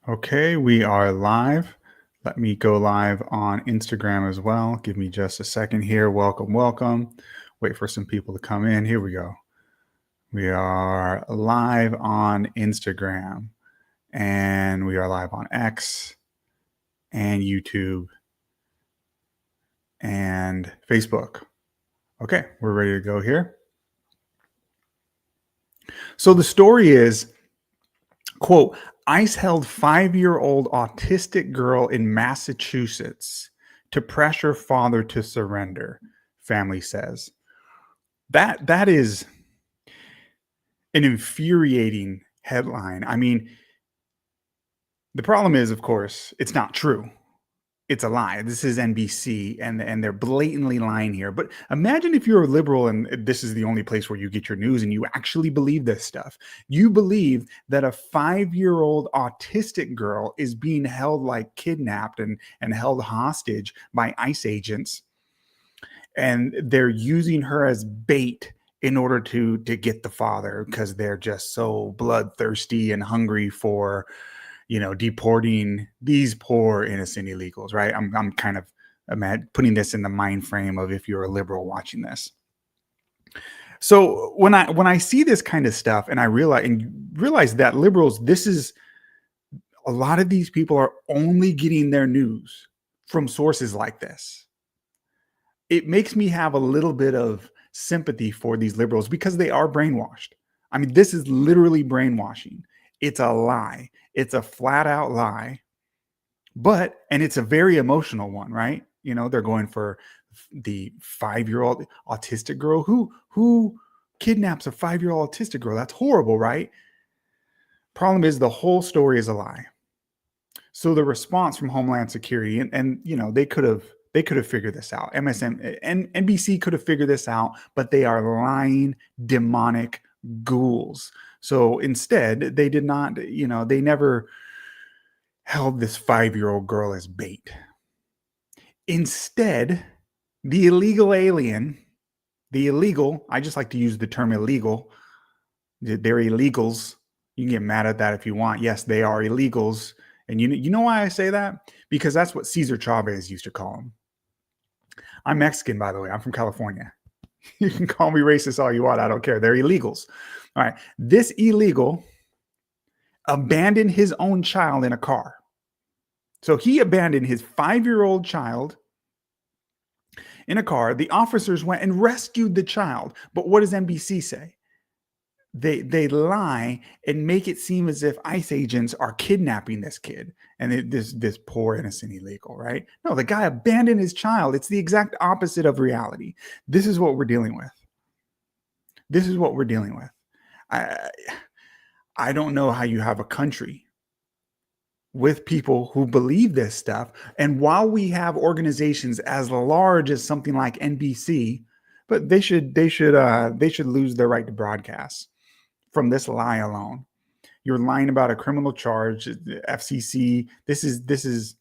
Okay, we are live. Let me go live on Instagram as well. Give me just a second here. Welcome, welcome. Wait for some people to come in. Here we go. We are live on Instagram and we are live on X and YouTube and Facebook. Okay, we're ready to go here. So the story is, quote, ICE held 5-year-old autistic girl in Massachusetts to pressure father to surrender, family says. That is an infuriating headline. I mean, the problem is, of course, it's not true. It's a lie. This is NBC, and they're blatantly lying here. But imagine if you're a liberal and this is the only place where you get your news and you actually believe this stuff. You believe that a 5-year-old autistic girl is being held like kidnapped and held hostage by ICE agents, and they're using her as bait in order to get the father because they're just so bloodthirsty and hungry for deporting these poor innocent illegals, right? I'm kind of putting this in the mind frame of if you're a liberal watching this. So when I see this kind of stuff and I realize that liberals, this is a lot of these people are only getting their news from sources like this. It makes me have a little bit of sympathy for these liberals because they are brainwashed. I mean, this is literally brainwashing. It's a lie. It's a flat out lie, and it's a very emotional one, right? They're going for the 5-year-old autistic girl. Who kidnaps a 5-year-old autistic girl? That's horrible, right? Problem is the whole story is a lie. So the response from Homeland Security, and they could have figured this out. MSM and NBC could have figured this out, but they are lying, demonic ghouls. So instead, they did not, they never held this 5-year-old girl as bait. Instead, the illegal alien, I just like to use the term illegal. They're illegals. You can get mad at that if you want. Yes, they are illegals. And you know why I say that? Because that's what Cesar Chavez used to call them. I'm Mexican, by the way. I'm from California. You can call me racist all you want. I don't care. They're illegals. All right. This illegal abandoned his own child in a car. So he abandoned his 5-year-old child in a car. The officers went and rescued the child. But what does NBC say? They lie and make it seem as if ICE agents are kidnapping this kid and this poor innocent illegal, right? No, the guy abandoned his child. It's the exact opposite of reality. This is what we're dealing with. This is what we're dealing with. I don't know how you have a country with people who believe this stuff. And while we have organizations as large as something like NBC, but they should lose their right to broadcast from this lie alone. You're lying about a criminal charge. FCC. This is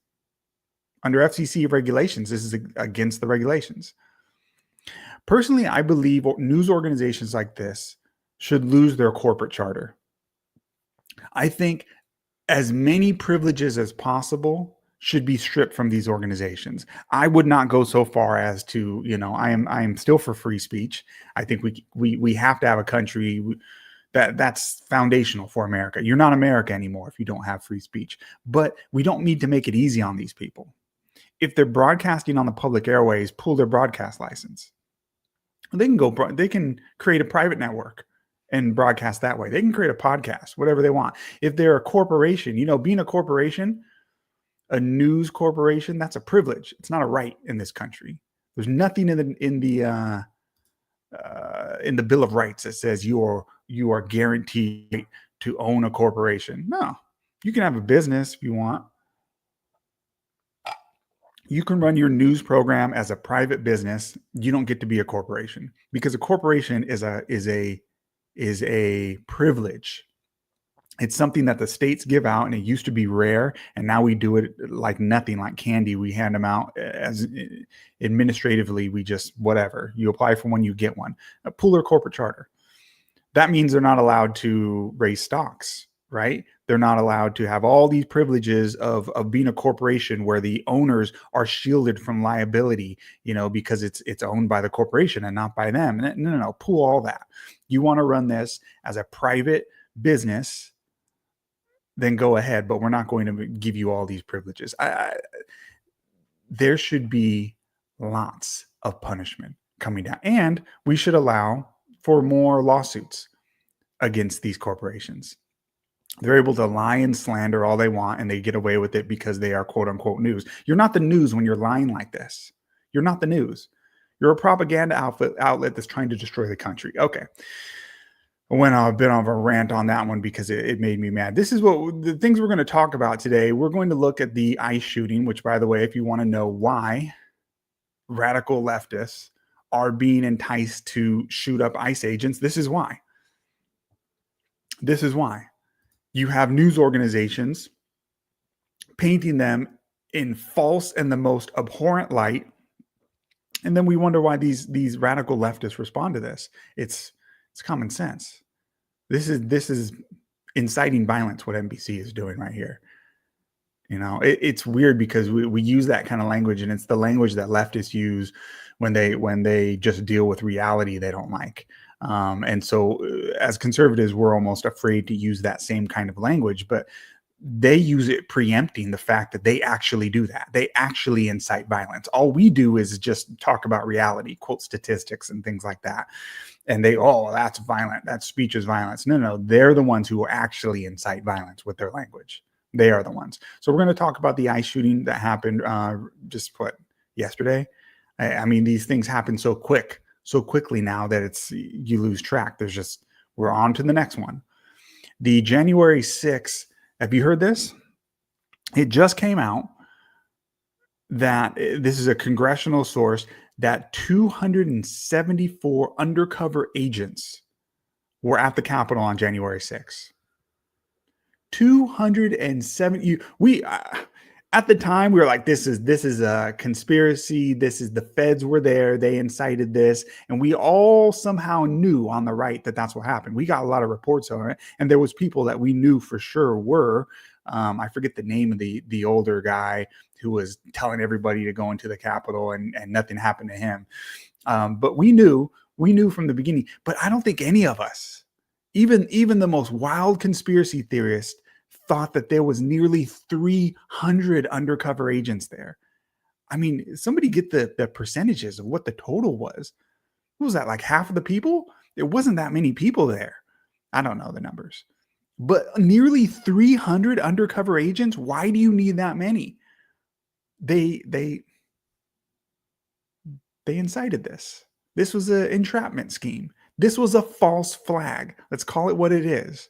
under FCC regulations. This is against the regulations. Personally, I believe news organizations like this should lose their corporate charter. I think as many privileges as possible should be stripped from these organizations. I would not go so far as to, I am still for free speech. I think we have to have a country that's foundational for America. You're not America anymore if you don't have free speech. But we don't need to make it easy on these people. If they're broadcasting on the public airways, pull their broadcast license. They can create a private network and broadcast that way. They can create a podcast, whatever they want. If they're a corporation, being a corporation, a news corporation, that's a privilege. It's not a right in this country. There's nothing in the Bill of Rights that says you are guaranteed to own a corporation. No, you can have a business if you want. You can run your news program as a private business. You don't get to be a corporation because a corporation is a privilege. It's something that the states give out, and it used to be rare, and now we do it like nothing, like candy. We hand them out as administratively. We just whatever. You apply for one, you get one. Pull their corporate charter. That means they're not allowed to raise stocks, right? They're not allowed to have all these privileges of being a corporation where the owners are shielded from liability, because it's owned by the corporation and not by them. No, pull all that. You want to run this as a private business, then go ahead, but we're not going to give you all these privileges. There should be lots of punishment coming down, and we should allow for more lawsuits against these corporations. They're able to lie and slander all they want, and they get away with it because they are quote unquote news. You're not the news when you're lying like this. You're not the news. You're a propaganda outlet that's trying to destroy the country. Okay. I went on a bit of a rant on that one because it made me mad. This is what the things we're going to talk about today. We're going to look at the ICE shooting, which, by the way, if you want to know why radical leftists are being enticed to shoot up ICE agents, this is why. This is why. You have news organizations painting them in false and the most abhorrent light. And then we wonder why these radical leftists respond to this. It's common sense. This is inciting violence, what NBC is doing right here. It's weird because we use that kind of language, and it's the language that leftists use when they just deal with reality they don't like. And so as conservatives, we're almost afraid to use that same kind of language, but they use it preempting the fact that they actually do that. They actually incite violence. All we do is just talk about reality, quote statistics and things like that. And that's violent. That speech is violence. No, they're the ones who actually incite violence with their language. They are the ones. So we're going to talk about the ICE shooting that happened yesterday. I mean, these things happen so quickly now that you lose track. We're on to the next one. The January 6th, have you heard this? It just came out that this is a congressional source that 274 undercover agents were at the Capitol on January 6th. 270. At the time, we were like, this is a conspiracy. This is the feds were there. They incited this. And we all somehow knew on the right that that's what happened. We got a lot of reports on it. And there was people that we knew for sure were, I forget the name of the older guy who was telling everybody to go into the Capitol and nothing happened to him. But we knew from the beginning, but I don't think any of us, even the most wild conspiracy theorists, thought that there was nearly 300 undercover agents there. I mean, somebody get the percentages of what the total was. What was that, like half of the people? It wasn't that many people there. I don't know the numbers. But nearly 300 undercover agents? Why do you need that many? They incited this. This was an entrapment scheme. This was a false flag. Let's call it what it is.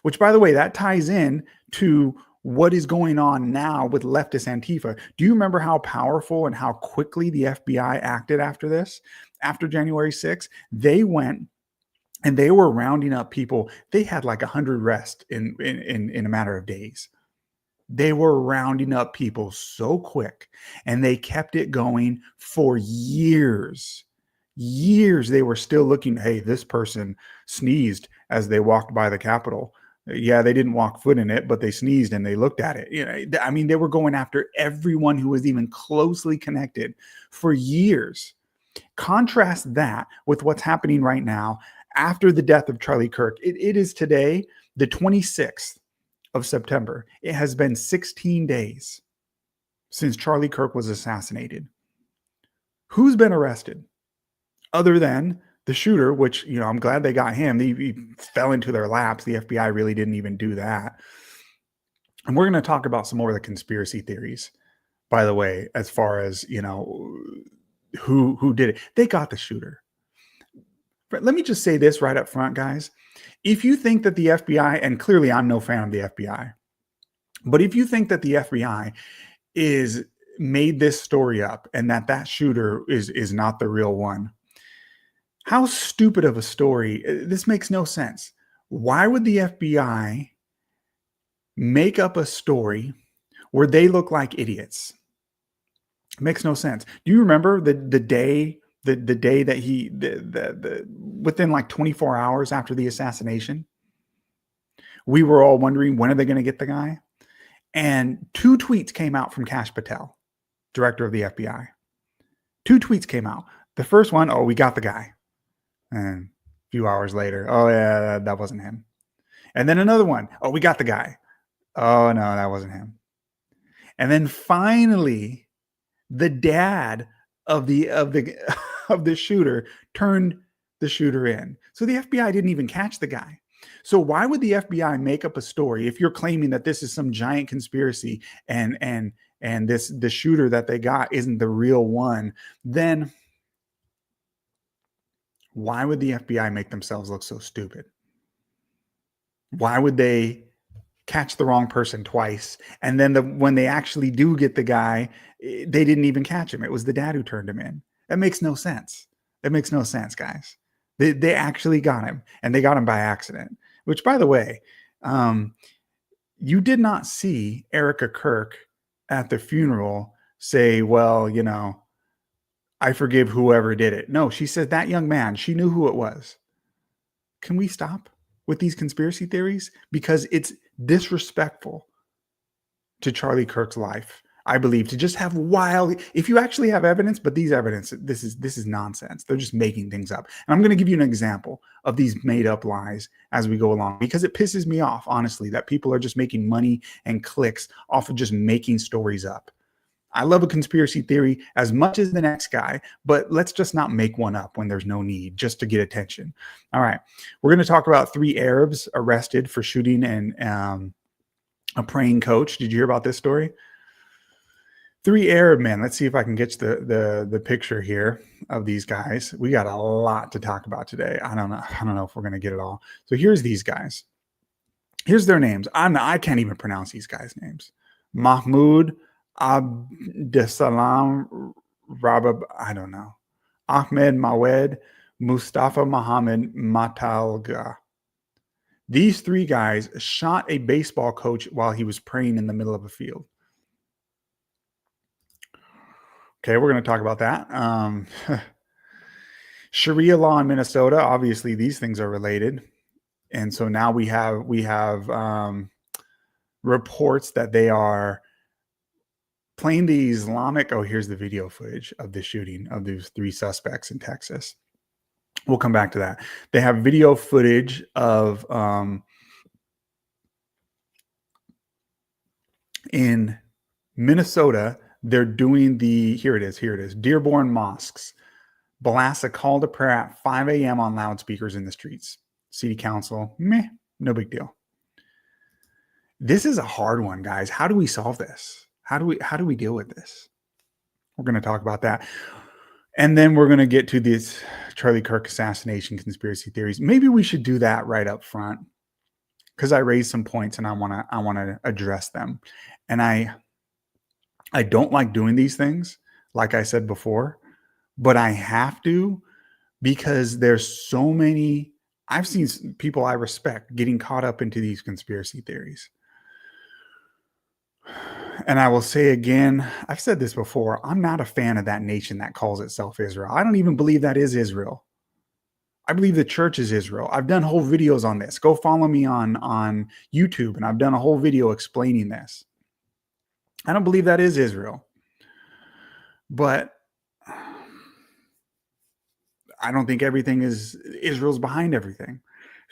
Which, by the way, that ties in to what is going on now with leftist Antifa. Do you remember how powerful and how quickly the FBI acted after this? After January 6th, they went and they were rounding up people. They had like 100 arrests in a matter of days. They were rounding up people so quick, and they kept it going for years. Years they were still looking, hey, this person sneezed as they walked by the Capitol. Yeah, they didn't walk foot in it, but they sneezed and they looked at it. I mean, they were going after everyone who was even closely connected for years. Contrast that with what's happening right now after the death of Charlie Kirk. It is today, the 26th of September. It has been 16 days since Charlie Kirk was assassinated. Who's been arrested other than the shooter, which, I'm glad they got him. He fell into their laps. The FBI really didn't even do that. And we're going to talk about some more of the conspiracy theories, by the way, as far as, who did it. They got the shooter. But let me just say this right up front, guys. If you think that the FBI, and clearly I'm no fan of the FBI, but if you think that the FBI is made this story up and that shooter is not the real one, how stupid of a story. This makes no sense. Why would the FBI make up a story where they look like idiots? It makes no sense. Do you remember the day that within like 24 hours after the assassination, We were all wondering, when are they going to get the guy? And 2 tweets came out from Kash Patel, director of the FBI. 2 tweets came out. The first one, oh, we got the guy. And a few hours later, oh, yeah, that wasn't him. And then another one, oh, we got the guy. Oh, no, that wasn't him. And then finally, the dad of the of the shooter turned the shooter in. So the FBI didn't even catch the guy. So why would the FBI make up a story if you're claiming that this is some giant conspiracy and the shooter that they got isn't the real one? Then why would the FBI make themselves look so stupid? Why would they catch the wrong person twice, and then when they actually do get the guy, they didn't even catch him? It was the dad who turned him in. That makes no sense. It makes no sense, guys. They actually got him, and they got him by accident. Which, by the way, you did not see Erica Kirk at the funeral say, well, you know, I forgive whoever did it. No, she said that young man, she knew who it was. Can we stop with these conspiracy theories? Because it's disrespectful to Charlie Kirk's life, I believe, to just have wild, if you actually have evidence, but these evidence, this is nonsense. They're just making things up. And I'm going to give you an example of these made up lies as we go along, because it pisses me off, honestly, that people are just making money and clicks off of just making stories up. I love a conspiracy theory as much as the next guy, but let's just not make one up when there's no need, just to get attention. All right. We're going to talk about 3 Arabs arrested for shooting a praying coach. Did you hear about this story? 3 Arab men. Let's see if I can get the picture here of these guys. We got a lot to talk about today. I don't know if we're going to get it all. So here's these guys. Here's their names. I can't even pronounce these guys' names. Mahmoud Abdesalam Rabab, I don't know. Ahmed Mawed, Mustafa Muhammad Matalga. These 3 guys shot a baseball coach while he was praying in the middle of a field. Okay, we're going to talk about that. Sharia law in Minnesota. Obviously, these things are related, and so now we have reports that they are playing the Islamic. Oh, here's the video footage of the shooting of these 3 suspects in Texas. We'll come back to that. They have video footage of in Minnesota. They're doing here it is, Dearborn Mosques blasts a call to prayer at 5 a.m. on loudspeakers in the streets. City council, no big deal. This is a hard one, guys. How do we solve this? How do we deal with this? We're going to talk about that. And then we're going to get to these Charlie Kirk assassination conspiracy theories. Maybe we should do that right up front, because I raised some points and I want to address them. And I don't like doing these things, like I said before, but I have to, because there's so many. I've seen people I respect getting caught up into these conspiracy theories. And I will say again, I've said this before, I'm not a fan of that nation that calls itself Israel. I don't even believe that is Israel. I believe the church is Israel. I've done whole videos on this. Go follow me on YouTube, and I've done a whole video explaining this. I don't believe that is Israel. But I don't think everything is Israel's behind everything.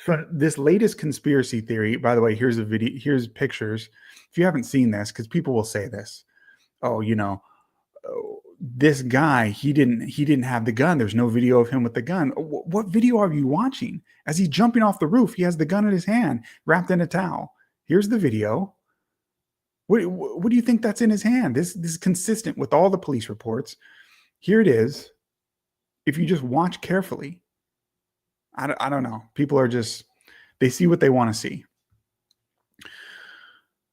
So this latest conspiracy theory, by the way, here's a video, here's pictures. If you haven't seen this, because people will say this, oh, you know, this guy, he didn't have the gun. There's no video of him with the gun. What video are you watching? As he's jumping off the roof, he has the gun in his hand, wrapped in a towel. Here's the video. What do you think that's in his hand? This is consistent with all the police reports. Here it is. If you just watch carefully, I don't know. People are just, they see what they want to see.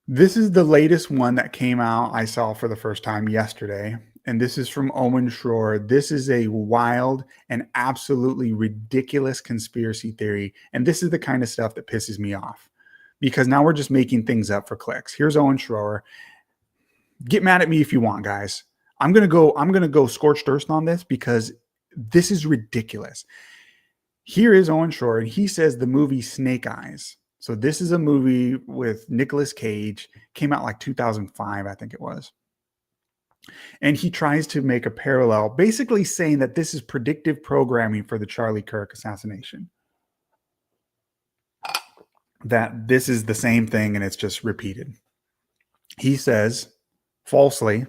This is the latest one that came out. I saw for the first time yesterday. And this is from Owen Schroer. This is a wild and absolutely ridiculous conspiracy theory. And this is the kind of stuff that pisses me off, because now we're just making things up for clicks. Here's Owen Schroer. Get mad at me if you want, guys. I'm gonna go scorched earth on this, because this is ridiculous. Here is Owen Schroer, and he says the movie Snake Eyes. So this is a movie with Nicolas Cage, came out like 2005, I think it was. And he tries to make a parallel, basically saying that this is predictive programming for the Charlie Kirk assassination. That this is the same thing and it's just repeated. He says, falsely,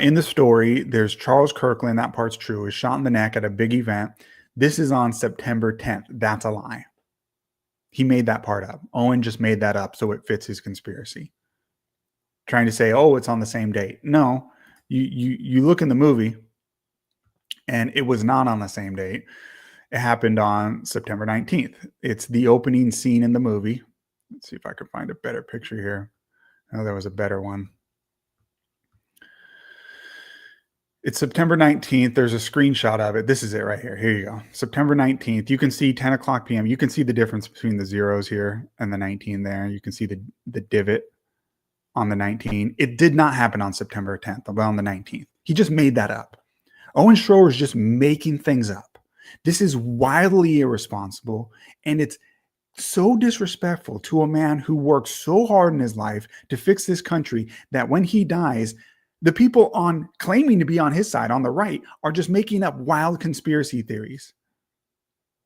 in the story, there's Charles Kirkland, that part's true, is shot in the neck at a big event. This is on September 10th. That's a lie. He made that part up. Owen just made that up so it fits his conspiracy. Trying to say, oh, it's on the same date. No, you look in the movie and it was not on the same date. It happened on September 19th. It's the opening scene in the movie. Let's see if I can find a better picture here. Oh, there was a better one. It's September 19th. There's a screenshot of it. This is it right here. Here you go. September 19th. You can see 10 o'clock p.m. You can see the difference between the zeros here and the 19 there. You can see the divot on the 19. It did not happen on September 10th, but on the 19th. He just made that up. Owen Schroyer is just making things up. This is wildly irresponsible, and it's so disrespectful to a man who worked so hard in his life to fix this country that when he dies, the people on claiming to be on his side, on the right, are just making up wild conspiracy theories.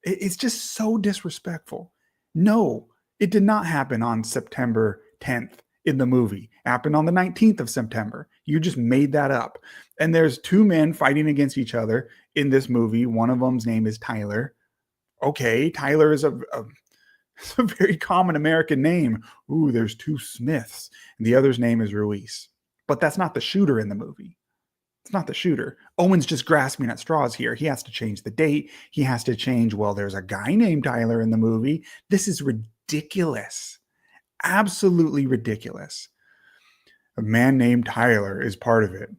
It's just so disrespectful. No, it did not happen on September 10th in the movie. It happened on the 19th of September. You just made that up. And there's two men fighting against each other in this movie. One of them's name is Tyler. Okay, Tyler is a very common American name. Ooh, there's two Smiths. And the other's name is Ruiz. But that's not the shooter in the movie. It's not the shooter. Owen's just grasping at straws here. He has to change the date. He has to change, well, there's a guy named Tyler in the movie. This is ridiculous. Absolutely ridiculous. A man named Tyler is part of it.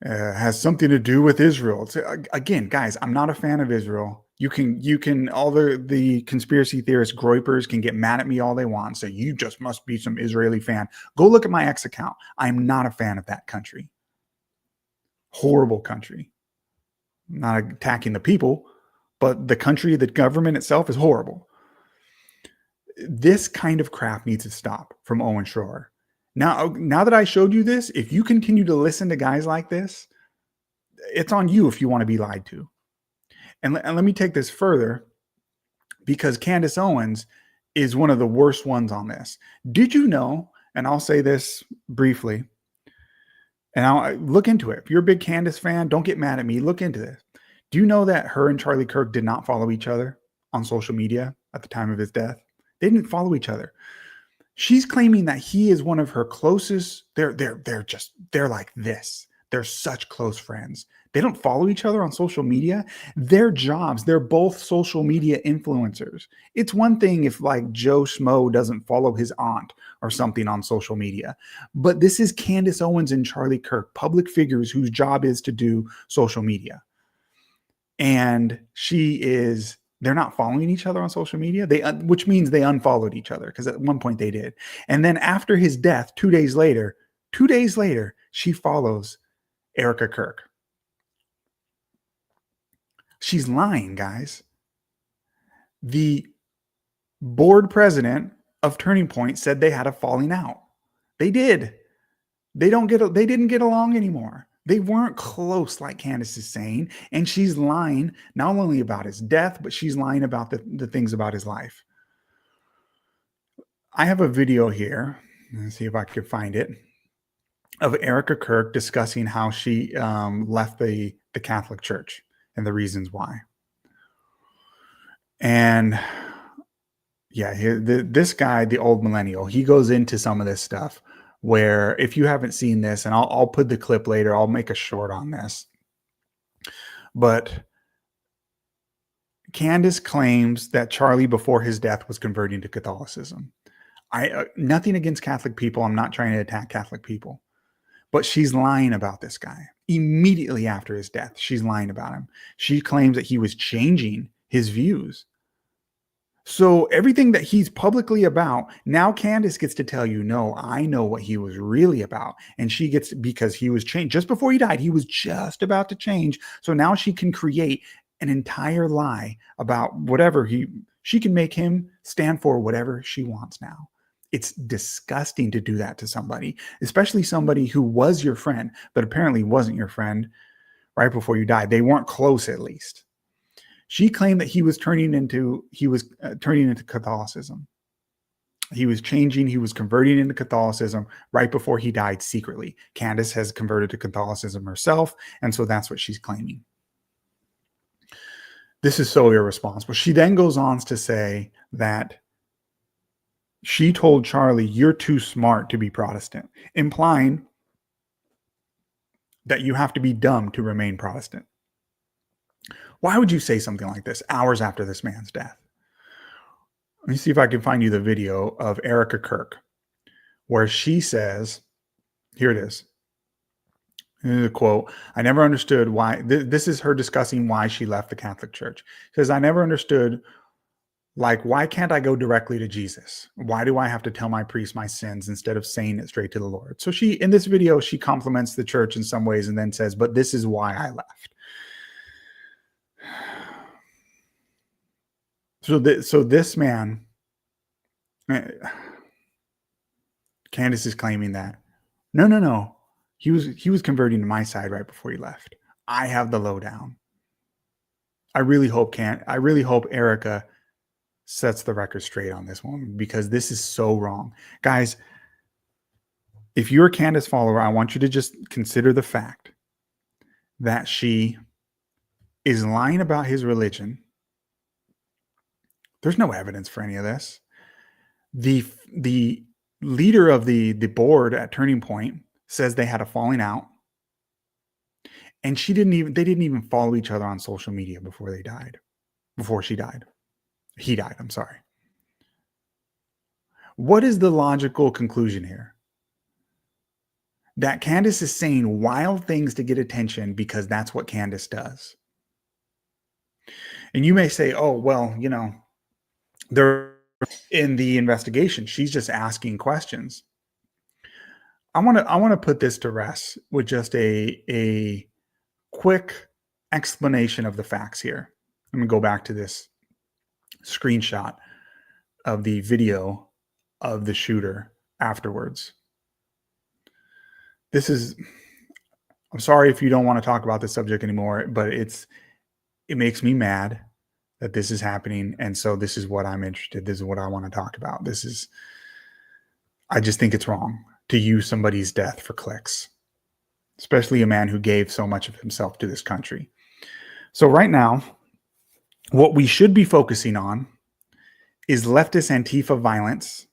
Has something to do with Israel. Again, guys, I'm not a fan of Israel. You can all the conspiracy theorist groypers can get mad at me all they want. So you just must be some Israeli fan. Go look at my X account. I'm not a fan of that country. Horrible country. I'm not attacking the people, but the country, the government itself is horrible. This kind of crap needs to stop from Owen Schroyer. Now that I showed you this, if you continue to listen to guys like this, it's on you if you want to be lied to. And let me take this further, because Candace Owens is one of the worst ones on this. Did you know, and I'll say this briefly, and I'll look into it. If you're a big Candace fan, don't get mad at me. Look into this. Do you know that her and Charlie Kirk did not follow each other on social media at the time of his death? They didn't follow each other. She's claiming that he is one of her closest. They're like this. They're such close friends. They don't follow each other on social media. Their jobs, they're both social media influencers. It's one thing if like Joe Schmo doesn't follow his aunt or something on social media. But this is Candace Owens and Charlie Kirk, public figures whose job is to do social media. And they're not following each other on social media, which means they unfollowed each other, because at one point they did. And then after his death, 2 days later, she follows Erica Kirk. She's lying, guys. The board president of Turning Point said they had a falling out. They did. They didn't get along anymore. They weren't close, like Candace is saying. And she's lying not only about his death, but she's lying about the things about his life. I have a video here. Let's see if I can find it, of Erica Kirk discussing how she left the Catholic Church and the reasons why. And yeah, this guy, the old millennial, he goes into some of this stuff where, if you haven't seen this, and I'll put the clip later, I'll make a short on this. But Candace claims that Charlie, before his death, was converting to Catholicism. Nothing against Catholic people. I'm not trying to attack Catholic people. But she's lying about this guy. Immediately after his death, she's lying about him. She claims that he was changing his views. So everything that he's publicly about, now Candace gets to tell you, no, I know what he was really about. And she gets, because he was changed. Just before he died, he was just about to change. So now she can create an entire lie about whatever She can make him stand for whatever she wants now. It's disgusting to do that to somebody, especially somebody who was your friend, but apparently wasn't your friend right before you died. They weren't close, at least. She claimed that he was turning into Catholicism. He was changing, he was converting into Catholicism right before he died secretly. Candace has converted to Catholicism herself, and so that's what she's claiming. This is so irresponsible. She then goes on to say that she told Charlie, "You're too smart to be Protestant," implying that you have to be dumb to remain Protestant. Why would you say something like this hours after this man's death? Let me see if I can find you the video of Erica Kirk, where she says, here it is. The quote, "I never understood why," this is her discussing why she left the Catholic Church. She says, "I never understood, like, why can't I go directly to Jesus? Why do I have to tell my priest my sins instead of saying it straight to the Lord?" So she, in this video, she compliments the church in some ways and then says, "But this is why I left." So this man, Candace is claiming that, no, he was converting to my side right before he left. I have the lowdown. I really hope Erica sets the record straight on this one, because this is so wrong. Guys, if you're a Candace follower, I want you to just consider the fact that she is lying about his religion. There's no evidence for any of this. The leader of the board at Turning Point says they had a falling out, and they didn't even follow each other on social media before she died. He died, I'm sorry. What is the logical conclusion here? That Candace is saying wild things to get attention because that's what Candace does. And you may say, oh, well, they're in the investigation. She's just asking questions. I want to put this to rest with just a quick explanation of the facts here. I'm going to go back to this screenshot of the video of the shooter afterwards. I'm sorry if you don't want to talk about this subject anymore, but it makes me mad that this is happening. And so this is what I'm interested. This is what I want to talk about. I just think it's wrong to use somebody's death for clicks, especially a man who gave so much of himself to this country. So right now, what we should be focusing on is leftist Antifa violence,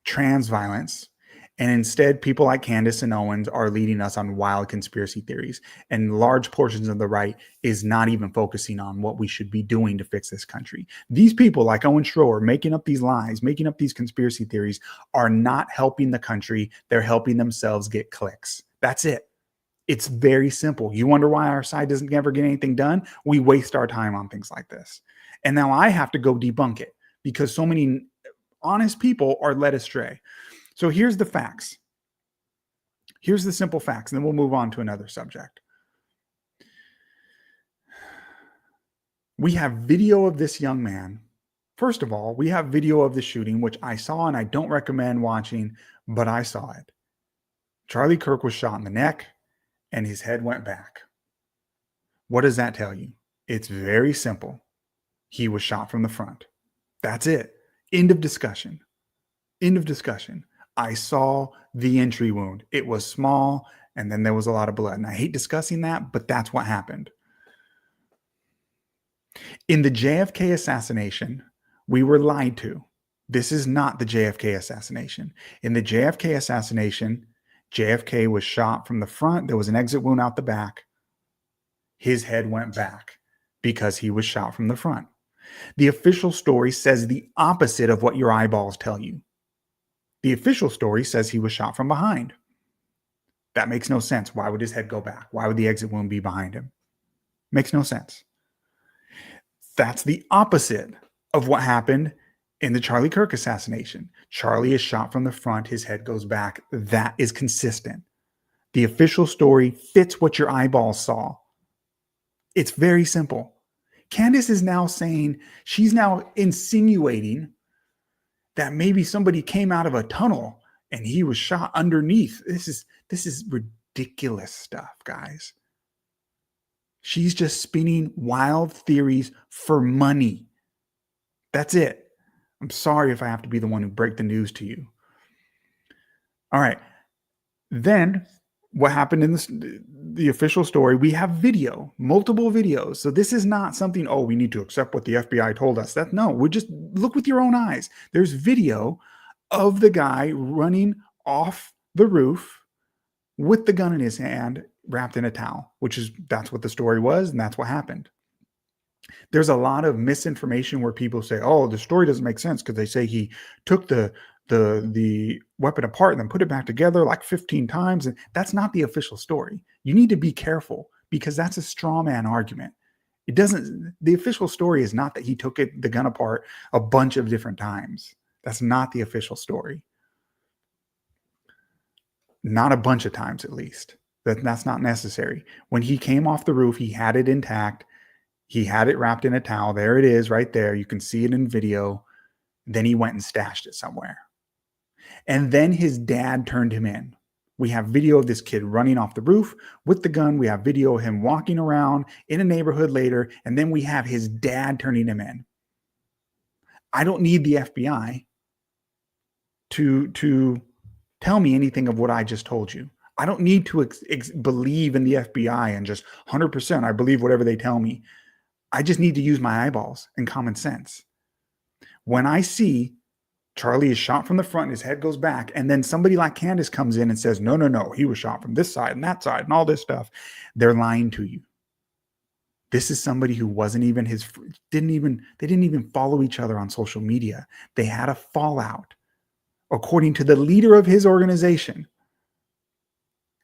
trans violence, and instead people like Candace and Owens are leading us on wild conspiracy theories. And large portions of the right is not even focusing on what we should be doing to fix this country. These people like Owen Schroer making up these lies, making up these conspiracy theories are not helping the country. They're helping themselves get clicks. That's it. It's very simple. You wonder why our side doesn't ever get anything done? We waste our time on things like this. And now I have to go debunk it because so many honest people are led astray. So here's the facts. Here's the simple facts, and then we'll move on to another subject. We have video of this young man. First of all, we have video of the shooting, which I saw and I don't recommend watching, but I saw it. Charlie Kirk was shot in the neck and his head went back. What does that tell you? It's very simple. He was shot from the front. That's it. End of discussion. End of discussion. I saw the entry wound. It was small, and then there was a lot of blood. And I hate discussing that, but that's what happened. In the JFK assassination, we were lied to. This is not the JFK assassination. In the JFK assassination, JFK was shot from the front. There was an exit wound out the back. His head went back because he was shot from the front. The official story says the opposite of what your eyeballs tell you. The official story says he was shot from behind. That makes no sense. Why would his head go back? Why would the exit wound be behind him? Makes no sense. That's the opposite of what happened in the Charlie Kirk assassination. Charlie is shot from the front. His head goes back. That is consistent. The official story fits what your eyeballs saw. It's very simple. Candace is now saying, she's now insinuating that maybe somebody came out of a tunnel and he was shot underneath. This is ridiculous stuff, guys. She's just spinning wild theories for money. That's it. I'm sorry if I have to be the one who break the news to you. All right. Then what happened in the official story, we have video, multiple videos. So this is not something, oh, we need to accept what the FBI told us. No, we just look with your own eyes. There's video of the guy running off the roof with the gun in his hand, wrapped in a towel, that's what the story was, and that's what happened. There's a lot of misinformation where people say, oh, the story doesn't make sense because they say he took the weapon apart and then put it back together like 15 times. And that's not the official story. You need to be careful because that's a straw man argument. The official story is not that he took the gun apart a bunch of different times. That's not the official story. Not a bunch of times, at least. That's not necessary. When he came off the roof, he had it intact. He had it wrapped in a towel. There it is right there. You can see it in video. Then he went and stashed it somewhere. And then his dad turned him in. We have video of this kid running off the roof with the gun. We have video of him walking around in a neighborhood later. And then we have his dad turning him in. I don't need the FBI to tell me anything of what I just told you. I don't need to believe in the FBI and just 100% I believe whatever they tell me. I just need to use my eyeballs and common sense. When I see Charlie is shot from the front, his head goes back, and then somebody like Candace comes in and says, no, he was shot from this side and that side and all this stuff, they're lying to you. This is somebody who wasn't even they didn't even follow each other on social media. They had a fallout, according to the leader of his organization.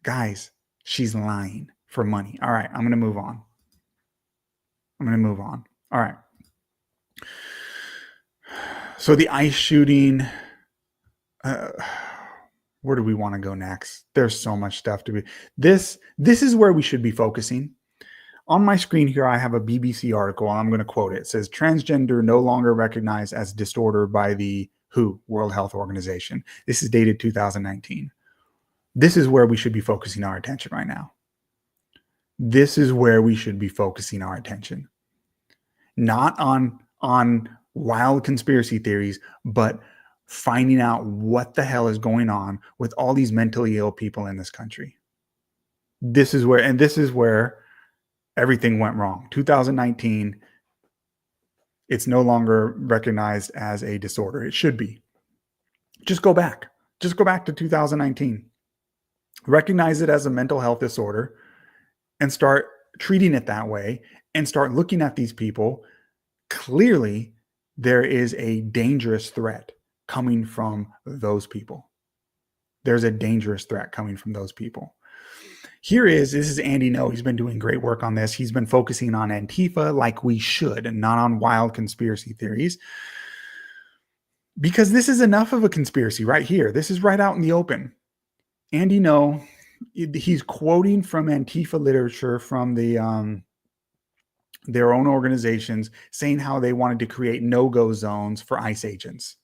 Guys, she's lying for money. All right, I'm going to move on. All right. So the ICE shooting, where do we want to go next? There's so much stuff to be. This is where we should be focusing. On my screen here, I have a BBC article, and I'm going to quote it. It says, transgender no longer recognized as disorder by the WHO, World Health Organization. This is dated 2019. This is where we should be focusing our attention right now. This is where we should be focusing our attention. Not on wild conspiracy theories, but finding out what the hell is going on with all these mentally ill people in this country. This is where everything went wrong. 2019, it's no longer recognized as a disorder. It should be. Just go back to 2019. Recognize it as a mental health disorder and start treating it that way and start looking at these people. Clearly, there is a dangerous threat coming from those people. There's a dangerous threat coming from those people. This is Andy No. He's been doing great work on this. He's been focusing on Antifa like we should and not on wild conspiracy theories. Because this is enough of a conspiracy right here. This is right out in the open. Andy No, he's quoting from Antifa literature from their own organizations, saying how they wanted to create no-go zones for ICE agents.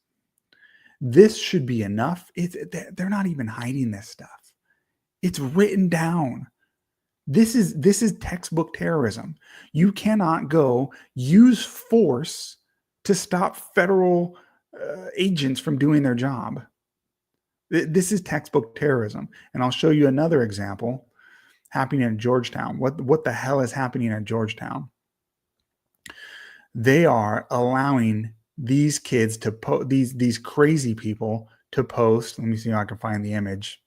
This should be enough. They're not even hiding this stuff. It's written down. This is textbook terrorism. You cannot go use force to stop federal agents from doing their job. This is textbook terrorism. And I'll show you another example happening in Georgetown. What the hell is happening at Georgetown? They are allowing these kids to these crazy people to post. Let me see if I can find the image.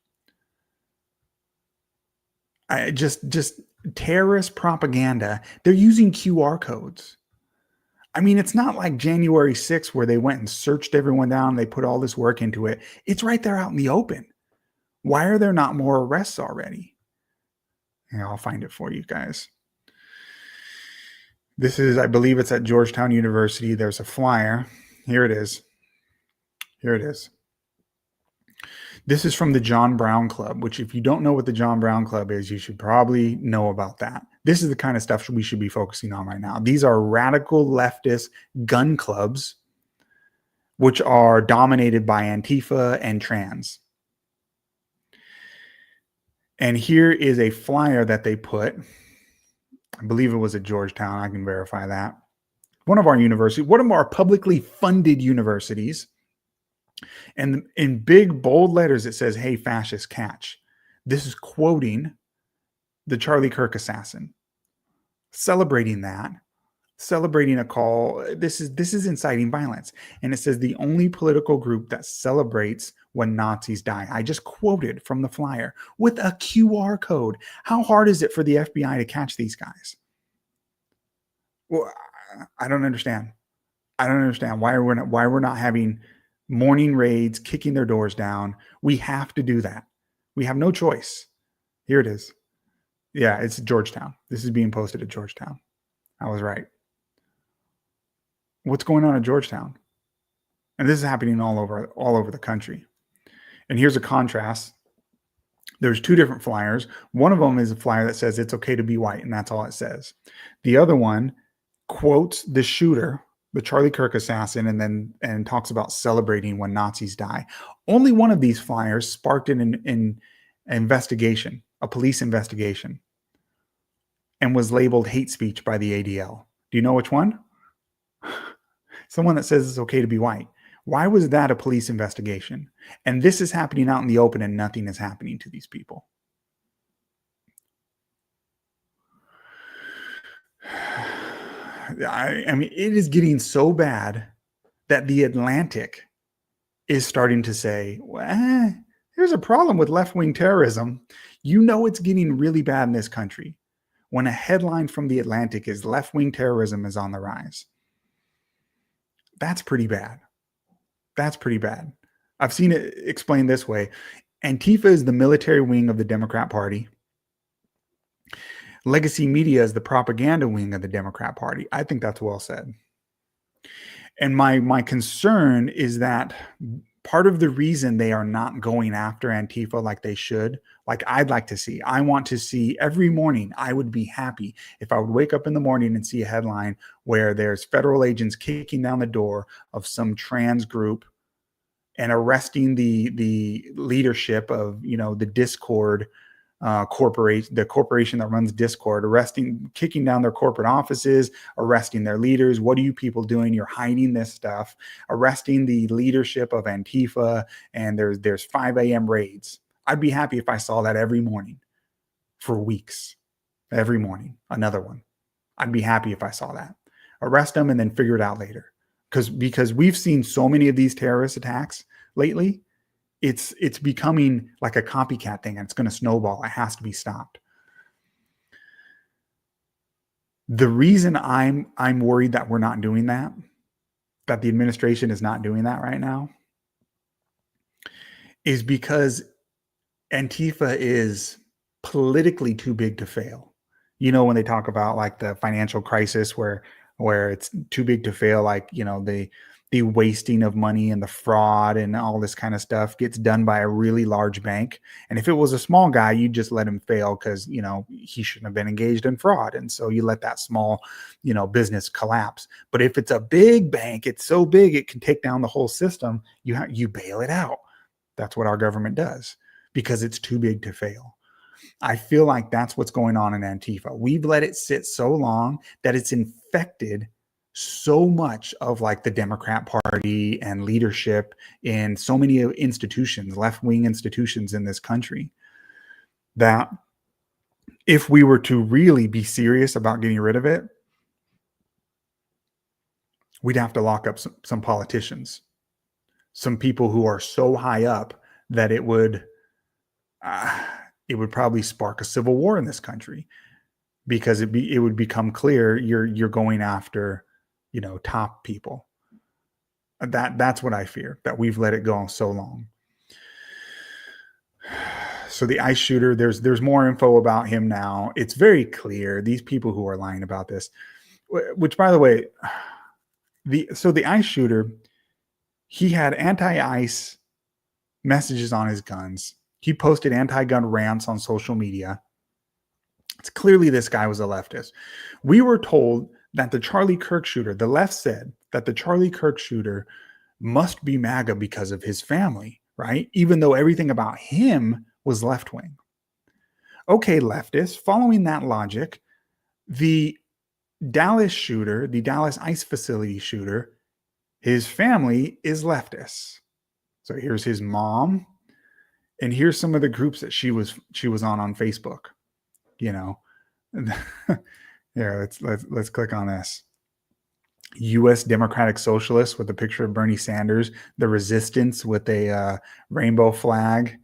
Just terrorist propaganda. They're using QR codes. I mean, it's not like January 6th where they went and searched everyone down. They put all this work into it. It's right there out in the open. Why are there not more arrests already? Yeah, I'll find it for you guys. This is, I believe it's at Georgetown University. There's a flyer. Here it is. This This is from the John Brown Club, which if you don't know what the John Brown Club is, you should probably know about that. This is the kind of stuff we should be focusing on right now. These are radical leftist gun clubs, which are dominated by Antifa and trans. And here is a flyer that they put. I believe it was at Georgetown. I can verify that. One of our universities, one of our publicly funded universities. And in big, bold letters, it says, "Hey, fascists, catch." This is quoting the Charlie Kirk assassin, celebrating that, celebrating a call. This is inciting violence. And it says the only political group that celebrates when Nazis die. I just quoted from the flyer with a QR code. How hard is it for the FBI to catch these guys? Well, I don't understand. I don't understand why we're not having morning raids, kicking their doors down. We have to do that. We have no choice. Here it is. Yeah, it's Georgetown. This is being posted at Georgetown. I was right. What's going on at Georgetown? And this is happening all over the country. And here's a contrast. There's two different flyers. One of them is a flyer that says it's okay to be white, and that's all it says. The other one quotes the shooter, the Charlie Kirk assassin, and talks about celebrating when Nazis die. Only one of these flyers sparked an investigation, a police investigation, and was labeled hate speech by the ADL. Do you know which one? Someone that says it's okay to be white. Why was that a police investigation? And this is happening out in the open and nothing is happening to these people. I mean, it is getting so bad that The Atlantic is starting to say, well, there's a problem with left-wing terrorism. You know it's getting really bad in this country when a headline from The Atlantic is left-wing terrorism is on the rise. That's pretty bad. That's pretty bad. I've seen it explained this way. Antifa is the military wing of the Democrat Party. Legacy media is the propaganda wing of the Democrat Party. I think that's well said. And my concern is that part of the reason they are not going after Antifa like they should, like I'd like to see, I want to see every morning, I would be happy if I would wake up in the morning and see a headline where there's federal agents kicking down the door of some trans group and arresting the leadership of, the Discord corporation, the corporation that runs Discord, kicking down their corporate offices, arresting their leaders. What are you people doing? You're hiding this stuff, arresting the leadership of Antifa, and there's 5 a.m. raids. I'd be happy if I saw that every morning for weeks. Every morning, another one. I'd be happy if I saw that. Arrest them and then figure it out later. Because we've seen so many of these terrorist attacks lately. It's becoming like a copycat thing, and it's going to snowball. It has to be stopped. The reason I'm worried that we're not doing that the administration is not doing that right now, is because Antifa is politically too big to fail. When they talk about like the financial crisis where it's too big to fail, like, the wasting of money and the fraud and all this kind of stuff gets done by a really large bank. And if it was a small guy, you just let him fail because, he shouldn't have been engaged in fraud. And so you let that small, business collapse. But if it's a big bank, it's so big, it can take down the whole system. You bail it out. That's what our government does because it's too big to fail. I feel like that's what's going on in Antifa. We've let it sit so long that it's infected so much of like the Democrat Party and leadership in so many institutions, left-wing institutions in this country, that if we were to really be serious about getting rid of it, we'd have to lock up some politicians, some people who are so high up that it would probably spark a civil war in this country, because it would become clear you're going after top people. That's what I fear, that we've let it go so long. So the ICE shooter, there's more info about him now. It's very clear these people who are lying about this, which by the way, the ICE shooter, he had anti-ICE messages on his guns. He posted anti-gun rants on social media. It's clearly this guy was a leftist. We were told that the Charlie Kirk shooter, the left said that the Charlie Kirk shooter must be MAGA because of his family, right? Even though everything about him was left-wing. Okay, leftists, following that logic, the Dallas shooter, the Dallas ICE facility shooter, his family is leftists. So here's his mom, and here's some of the groups that she was on Facebook. You know, yeah. Let's click on this. U.S. Democratic Socialists with a picture of Bernie Sanders, the Resistance with a rainbow flag.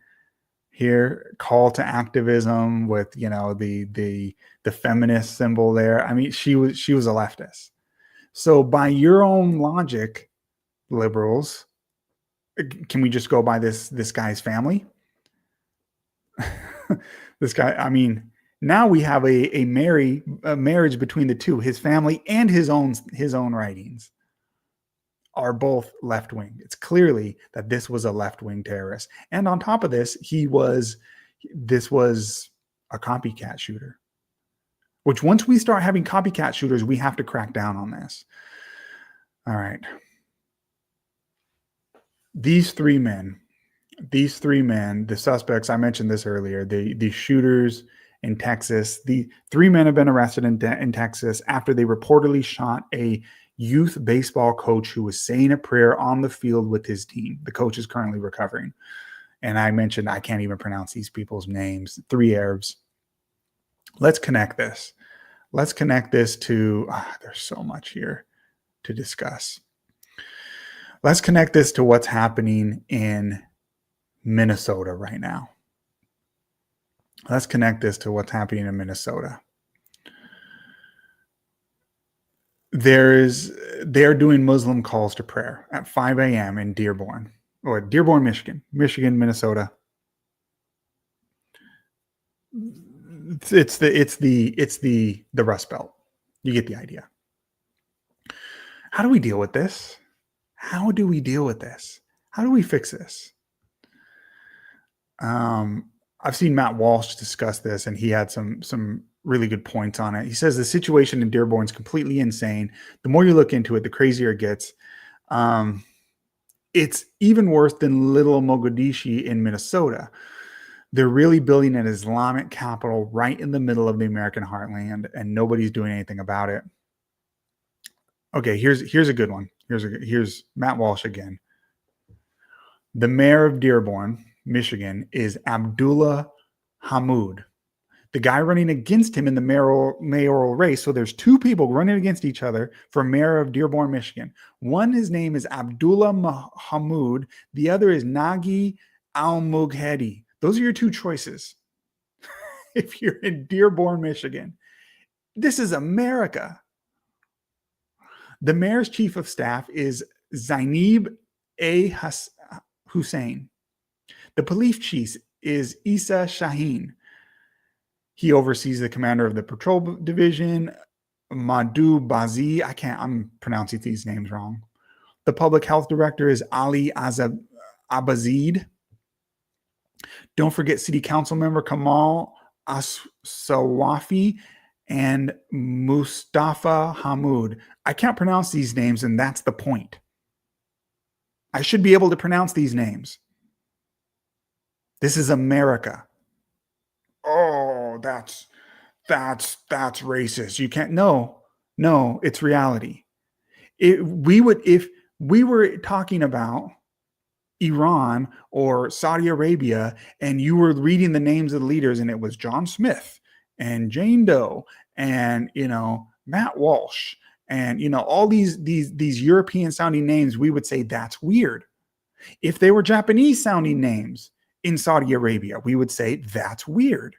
Here, call to activism with the feminist symbol there. I mean, she was a leftist. So by your own logic, liberals, can we just go by this guy's family? This guy, I mean, now we have a marriage between the two. His family and his own writings are both left-wing. It's clearly that this was a left-wing terrorist. And on top of this, this was a copycat shooter, which once we start having copycat shooters, we have to crack down on this. All right. These three men, the suspects, I mentioned this earlier, the shooters in Texas, the three men have been arrested in Texas after they reportedly shot a youth baseball coach who was saying a prayer on the field with his team. The coach is currently recovering. And I mentioned I can't even pronounce these people's names, 3 Arabs. Let's connect this. Let's connect this to, there's so much here to discuss. Let's connect this to what's happening in Minnesota right now. Let's connect this to what's happening in Minnesota. They're doing Muslim calls to prayer at 5 a.m. in Dearborn, Michigan, Minnesota. It's the Rust Belt. You get the idea. How do we deal with this? How do we deal with this? How do we fix this? I've seen Matt Walsh discuss this, and he had some really good points on it. He says the situation in Dearborn is completely insane. The more you look into it, the crazier it gets. It's even worse than Little Mogadishu in Minnesota. They're really building an Islamic capital right in the middle of the American heartland, and nobody's doing anything about it. Okay, here's a good one. Here's Matt Walsh again. The mayor of Dearborn, Michigan, is Abdullah Hammoud. The guy running against him in the mayoral race. So there's 2 people running against each other for mayor of Dearborn, Michigan. One, his name is Abdullah Hammoud. The other is Nagi Al-Mughedi. Those are your 2 choices. If you're in Dearborn, Michigan, this is America. The mayor's chief of staff is Zainab A. Hussein. The police chief is Isa Shaheen. He oversees the commander of the patrol division, Madhu Bazi. I'm pronouncing these names wrong. The public health director is Ali Abazid. Don't forget city council member Kamal As-Sawafi and Mustafa Hammoud. I can't pronounce these names, and that's the point. I should be able to pronounce these names. This is America. Oh, that's racist. You can't. No, it's reality. If we were talking about Iran or Saudi Arabia, and you were reading the names of the leaders, and it was John Smith and Jane Doe and Matt Walsh and all these European sounding names, we would say that's weird. If they were Japanese sounding names in Saudi Arabia, we would say that's weird.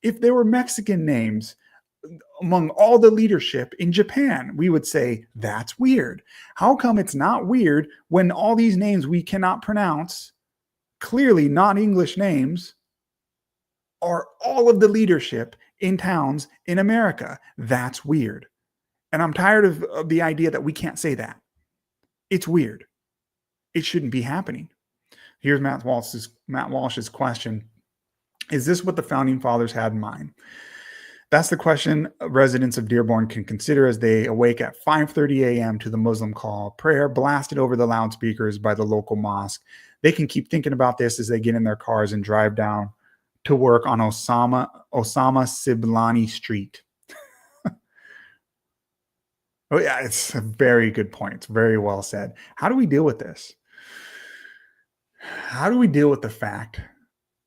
If there were Mexican names among all the leadership in Japan, we would say that's weird. How come it's not weird when all these names we cannot pronounce, clearly not English names, are all of the leadership in towns in America? That's weird. And I'm tired of the idea that we can't say that. It's weird. It shouldn't be happening. Here's Matt Walsh's question. Is this what the founding fathers had in mind? That's the question residents of Dearborn can consider as they awake at 5:30 a.m. to the Muslim call, prayer blasted over the loudspeakers by the local mosque. They can keep thinking about this as they get in their cars and drive down to work on Osama Siblani Street. Oh yeah, it's a very good point. It's very well said. How do we deal with this? How do we deal with the fact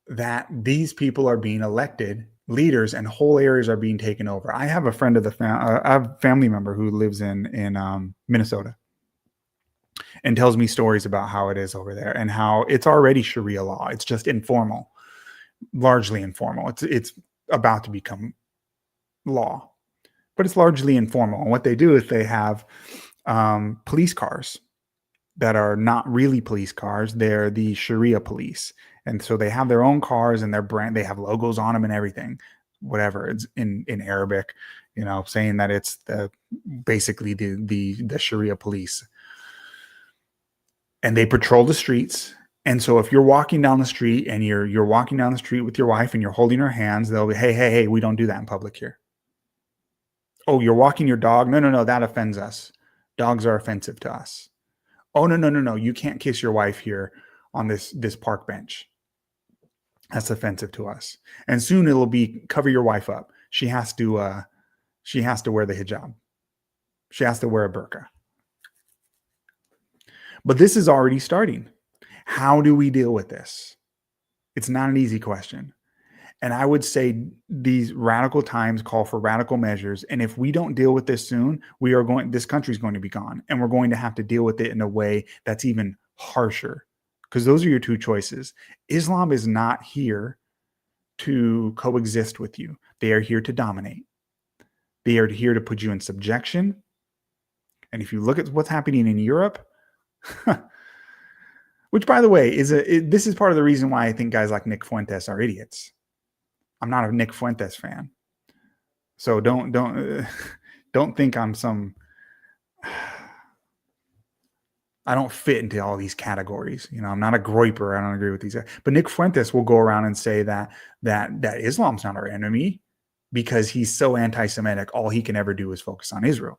that these people are being elected leaders and whole areas are being taken over? I have a friend of I have a family member who lives in Minnesota and tells me stories about how it is over there and how it's already Sharia law. It's just informal, largely informal. It's about to become law, but it's largely informal. And what they do is they have police cars that are not really police cars. They're the Sharia police. And so they have their own cars and their brand, they have logos on them and everything, whatever. It's in Arabic, saying that it's basically the Sharia police. And they patrol the streets. And so if you're walking down the street and you're walking down the street with your wife and you're holding her hands, they'll be, hey, we don't do that in public here. Oh, you're walking your dog? No, that offends us. Dogs are offensive to us. Oh, no, you can't kiss your wife here on this park bench. That's offensive to us. And soon it'll be cover your wife up. She has to wear the hijab. She has to wear a burqa. But this is already starting. How do we deal with this? It's not an easy question. And I would say these radical times call for radical measures. And if we don't deal with this soon, this country is going to be gone. And we're going to have to deal with it in a way that's even harsher. Because those are your two choices. Islam is not here to coexist with you. They are here to dominate. They are here to put you in subjection. And if you look at what's happening in Europe, which, by the way, this is part of the reason why I think guys like Nick Fuentes are idiots. I'm not a Nick Fuentes fan, so don't think I'm some. I don't fit into all these categories. I'm not a groiper. I don't agree with these guys. But Nick Fuentes will go around and say that Islam's not our enemy because he's so anti-Semitic. All he can ever do is focus on Israel,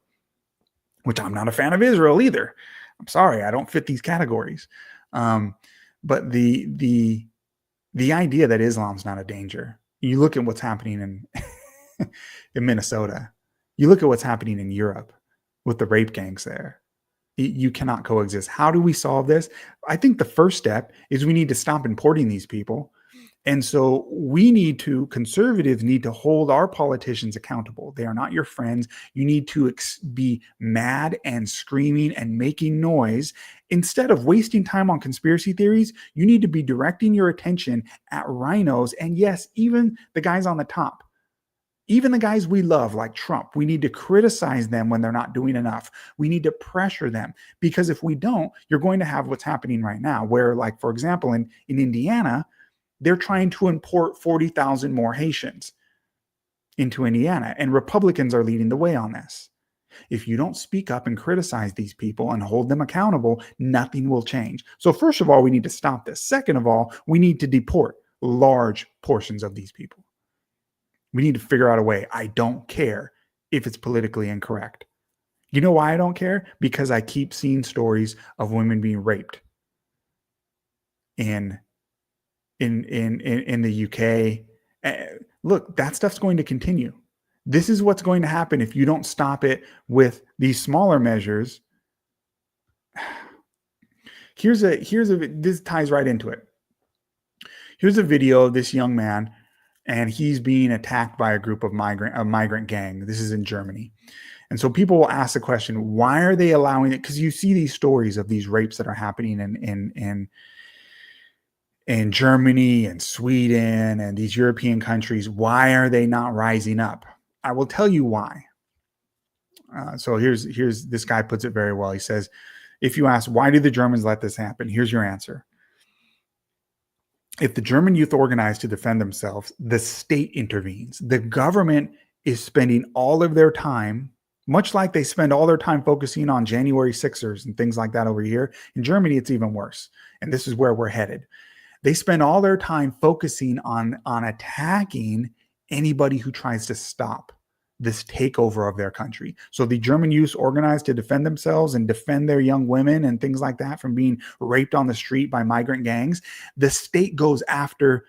which I'm not a fan of Israel either. I'm sorry, I don't fit these categories. But the idea that Islam's not a danger. You look at what's happening in Minnesota. You look at what's happening in Europe with the rape gangs there. You cannot coexist. How do we solve this? I think the first step is we need to stop importing these people. And so conservatives need to hold our politicians accountable. They are not your friends. You need to be mad and screaming and making noise. Instead of wasting time on conspiracy theories, you need to be directing your attention at rhinos. And yes, even the guys on the top, even the guys we love like Trump, we need to criticize them when they're not doing enough. We need to pressure them, because if we don't, you're going to have what's happening right now where, like, for example, in Indiana, they're trying to import 40,000 more Haitians into Indiana, and Republicans are leading the way on this. If you don't speak up and criticize these people and hold them accountable, nothing will change. So first of all, we need to stop this. Second of all, we need to deport large portions of these people. We need to figure out a way. I don't care if it's politically incorrect. You know why I don't care? Because I keep seeing stories of women being raped in the UK. Look, that stuff's going to continue. This is what's going to happen if you don't stop it with these smaller measures. This ties right into it. Here's a video of this young man, and he's being attacked by a group of migrant gang. This is in Germany. And so people will ask the question, why are they allowing it? Because you see these stories of these rapes that are happening in Germany and Sweden and these European countries. Why are they not rising up? I will tell you why. So here's this guy puts it very well. He says, if you ask, why do the Germans let this happen? Here's your answer. If the German youth organize to defend themselves, the state intervenes. The government is spending all of their time Much like they spend all their time focusing on January Sixers and things like that over here. In Germany, it's even worse. And this is where we're headed. They spend all their time focusing on attacking anybody who tries to stop this takeover of their country. So the German youth organized to defend themselves and defend their young women and things like that from being raped on the street by migrant gangs. The state goes after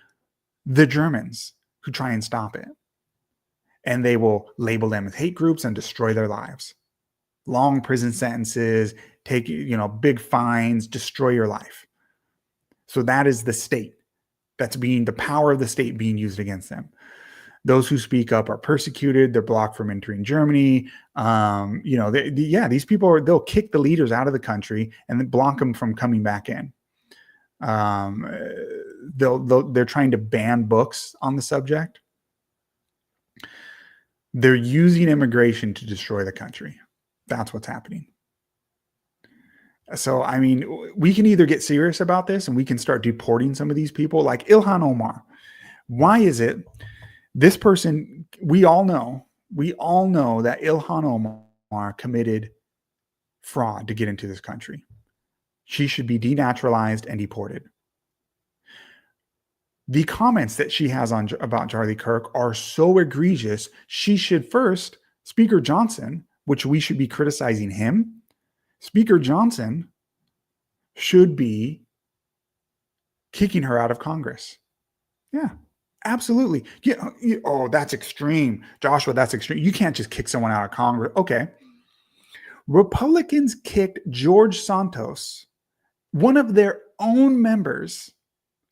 the Germans who try and stop it. And they will label them as hate groups and destroy their lives. Long prison sentences, take, big fines, destroy your life. So that is the state. That's the power of the state being used against them. Those who speak up are persecuted. They're blocked from entering Germany. These people they'll kick the leaders out of the country and then block them from coming back in. They're trying to ban books on the subject. They're using immigration to destroy the country. That's what's happening. So, I mean, we can either get serious about this and we can start deporting some of these people like Ilhan Omar. Why is it this person, we all know that Ilhan Omar committed fraud to get into this country. She should be denaturalized and deported. The comments that she has about Charlie Kirk are so egregious. She should first, Speaker Johnson, which we should be criticizing him, Speaker Johnson should be kicking her out of Congress. Yeah, absolutely. Oh, that's extreme. Joshua, that's extreme. You can't just kick someone out of Congress. Okay. Republicans kicked George Santos, one of their own members,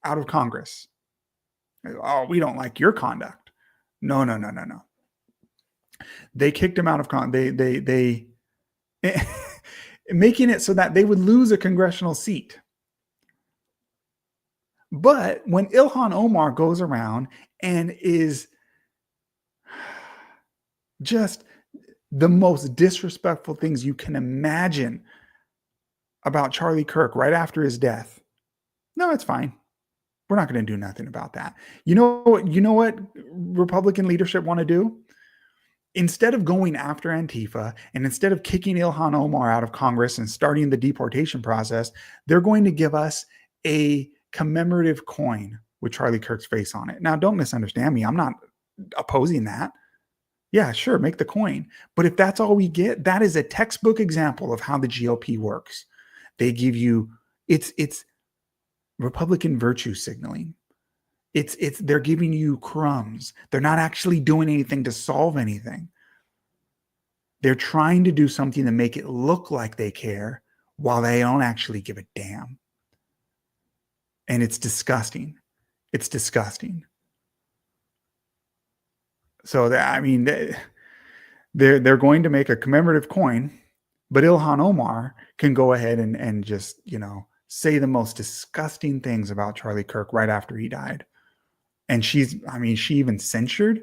out of Congress. Oh, we don't like your conduct. No. They kicked him out of Congress. They making it so that they would lose a congressional seat. But when Ilhan Omar goes around and is just the most disrespectful things you can imagine about Charlie Kirk right after his death, no, it's fine. We're not going to do nothing about that. You know what Republican leadership want to do? Instead of going after Antifa and instead of kicking Ilhan Omar out of Congress and starting the deportation process, they're going to give us a commemorative coin with Charlie Kirk's face on it. Now, don't misunderstand me. I'm not opposing that. Yeah, sure, make the coin. But if that's all we get, that is a textbook example of how the GOP works. They give you, it's Republican virtue signaling. They're giving you crumbs. They're not actually doing anything to solve anything. They're trying to do something to make it look like they care while they don't actually give a damn. And it's disgusting. It's disgusting. So they're going to make a commemorative coin, but Ilhan Omar can go ahead and just, say the most disgusting things about Charlie Kirk right after he died. And she even censured.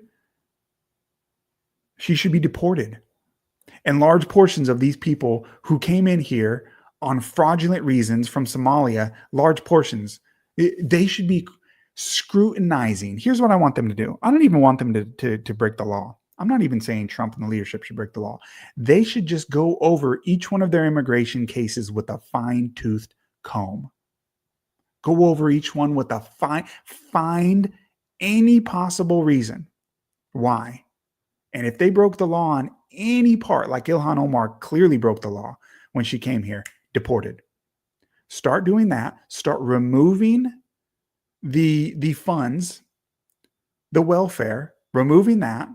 She should be deported. And large portions of these people who came in here on fraudulent reasons from Somalia, large portions, they should be scrutinizing. Here's what I want them to do. I don't even want them to break the law. I'm not even saying Trump and the leadership should break the law. They should just go over each one of their immigration cases with a fine-toothed comb. Go over each one with a find any possible reason why. And if they broke the law on any part, like Ilhan Omar clearly broke the law when she came here, deported. Start doing that. Start removing the funds, the welfare, removing that,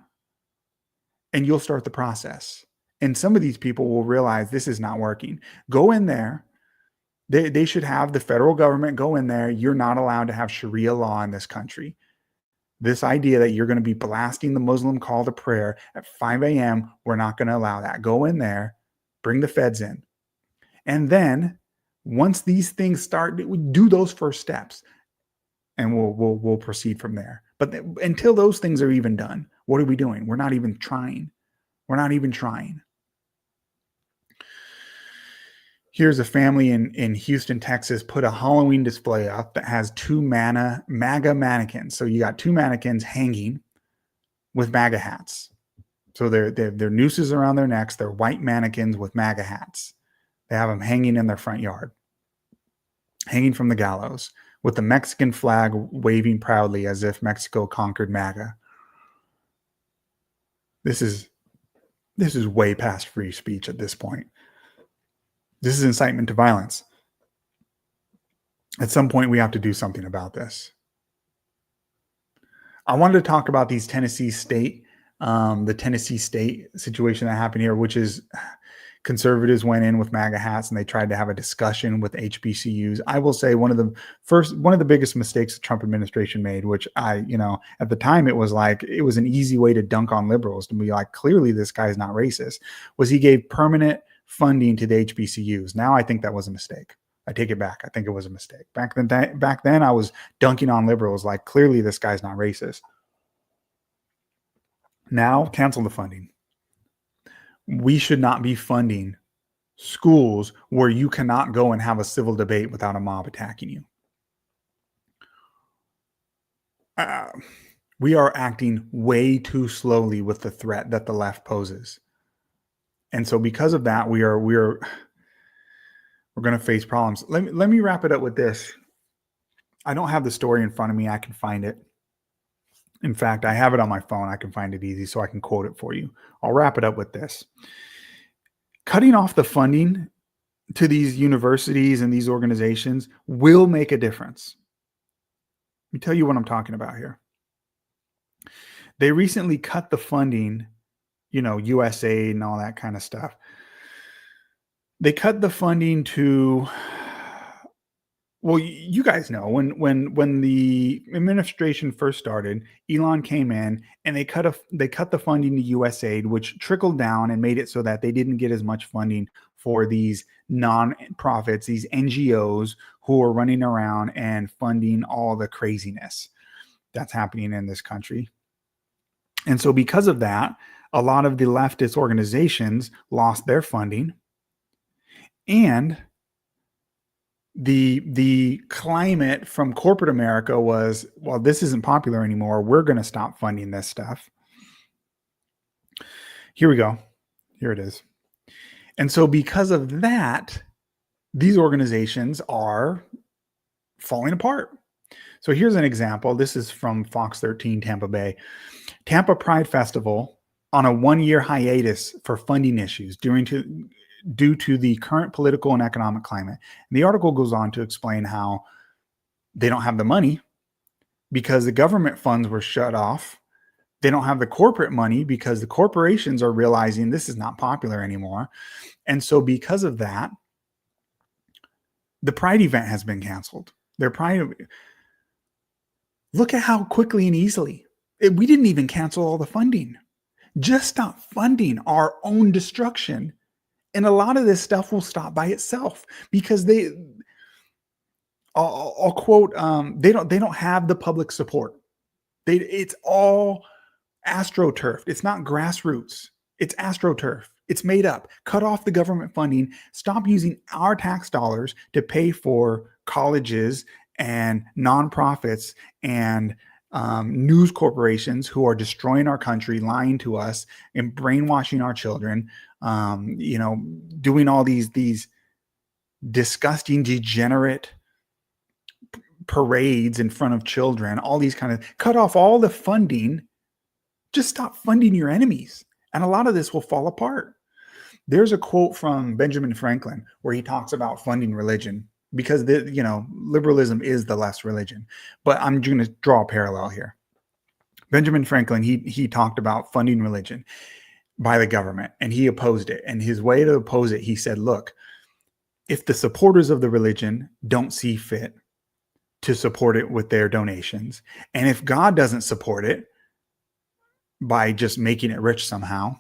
and you'll start the process. And some of these people will realize this is not working. Go in there. They should have the federal government go in there. You're not allowed to have Sharia law in this country. This idea that you're going to be blasting the Muslim call to prayer at 5 a.m., we're not going to allow that. Go in there, bring the feds in. And then once these things start, do those first steps and we'll proceed from there. But until those things are even done, what are we doing? We're not even trying. We're not even trying. Here's a family in Houston, Texas, put a Halloween display up that has two MAGA mannequins. So you got two mannequins hanging with MAGA hats. So they have their nooses around their necks. They're white mannequins with MAGA hats. They have them hanging in their front yard, hanging from the gallows, with the Mexican flag waving proudly as if Mexico conquered MAGA. This is way past free speech at this point. This is incitement to violence. At some point, we have to do something about this. I wanted to talk about the Tennessee State situation that happened here, which is conservatives went in with MAGA hats and they tried to have a discussion with HBCUs. I will say one of the biggest mistakes the Trump administration made, which at the time it was an easy way to dunk on liberals, to be like, clearly this guy's not racist, was he gave permanent funding to the HBCUs. Now I think that was a mistake. I take it back. I think it was a mistake. Back then I was dunking on liberals like, clearly this guy's not racist. Now cancel the funding. We should not be funding schools where you cannot go and have a civil debate without a mob attacking you. We are acting way too slowly with the threat that the left poses. And so because of that, we're going to face problems. Let me wrap it up with this. I don't have the story in front of me. I can find it. In fact, I have it on my phone. I can find it easy, so I can quote it for you. I'll wrap it up with this. Cutting off the funding to these universities and these organizations will make a difference. Let me tell you what I'm talking about here. They recently cut the funding, USAID and all that kind of stuff. They cut the funding to, well, you guys know when the administration first started, Elon came in and they cut the funding to USAID, which trickled down and made it so that they didn't get as much funding for these nonprofits, these NGOs who are running around and funding all the craziness that's happening in this country. And so because of that, a lot of the leftist organizations lost their funding. And the climate from corporate America was, well, this isn't popular anymore. We're going to stop funding this stuff. Here we go. Here it is. And so because of that, these organizations are falling apart. So here's an example. This is from Fox 13, Tampa Bay. Tampa Pride Festival on a 1-year hiatus for funding issues due to the current political and economic climate. And the article goes on to explain how they don't have the money because the government funds were shut off. They don't have the corporate money because the corporations are realizing this is not popular anymore. And so because of that, the Pride event has been canceled. Look at how quickly and easily. We didn't even cancel all the funding. Just stop funding our own destruction. And a lot of this stuff will stop by itself because I'll quote, they don't have the public support. It's all astroturf. It's not grassroots. It's astroturf. It's made up. Cut off the government funding. Stop using our tax dollars to pay for colleges and nonprofits and news corporations who are destroying our country, lying to us, and brainwashing our children. Doing all these disgusting, degenerate parades in front of children, all these kind of, cut off all the funding. Just stop funding your enemies. And a lot of this will fall apart. There's a quote from Benjamin Franklin where he talks about funding religion because liberalism is the left's religion. But I'm going to draw a parallel here. Benjamin Franklin, he talked about funding religion by the government, and he opposed it. And his way to oppose it, he said, look, if the supporters of the religion don't see fit to support it with their donations, and if God doesn't support it by just making it rich somehow,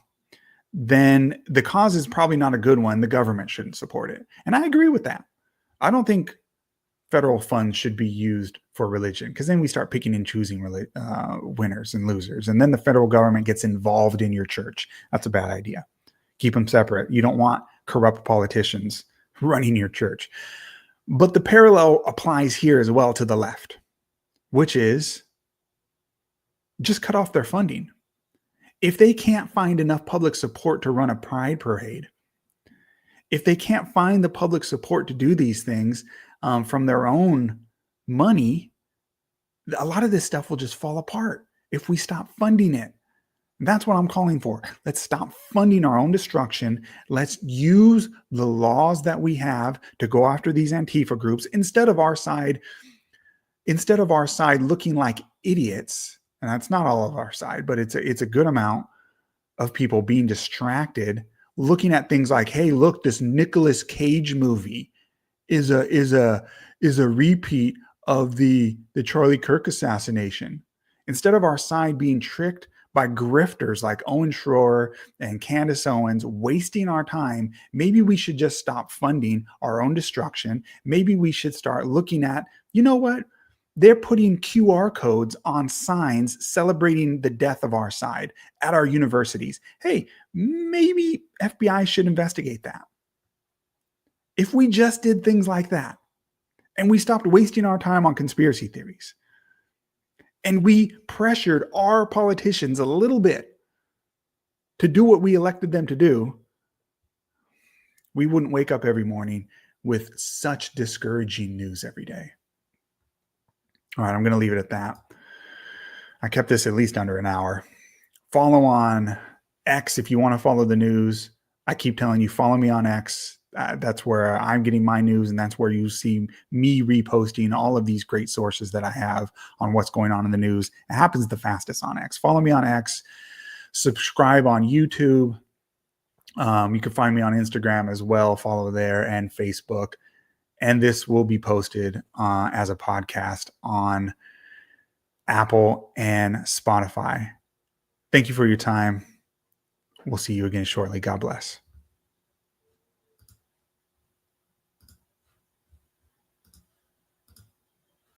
then the cause is probably not a good one. The government shouldn't support it. And I agree with that. I don't think federal funds should be used for religion because then we start picking and choosing winners and losers. And then the federal government gets involved in your church. That's a bad idea. Keep them separate. You don't want corrupt politicians running your church. But the parallel applies here as well to the left, which is just cut off their funding. If they can't find enough public support to run a pride parade, if they can't find the public support to do these things from their own money, a lot of this stuff will just fall apart if we stop funding it. That's what I'm calling for. Let's stop funding our own destruction. Let's use the laws that we have to go after these Antifa groups instead of our side looking like idiots. And that's not all of our side, but it's a good amount of people being distracted, looking at things like, hey, look, this Nicolas Cage movie is a repeat of the Charlie Kirk assassination. Instead of our side being tricked by grifters like Owen Schroer and Candace Owens wasting our time, maybe we should just stop funding our own destruction. Maybe we should start looking at, you know what? They're putting QR codes on signs celebrating the death of our side at our universities. Hey, maybe FBI should investigate that. If we just did things like that and we stopped wasting our time on conspiracy theories and we pressured our politicians a little bit to do what we elected them to do, we wouldn't wake up every morning with such discouraging news every day. All right, I'm going to leave it at that. I kept this at least under an hour. Follow on X if you want to follow the news. I keep telling you, follow me on X. That's where I'm getting my news, and that's where you see me reposting all of these great sources that I have on what's going on in the news. It happens the fastest on X. Follow me on X. Subscribe on YouTube. You can find me on Instagram as well. Follow there, and Facebook. And this will be posted as a podcast on Apple and Spotify. Thank you for your time. We'll see you again shortly. God bless.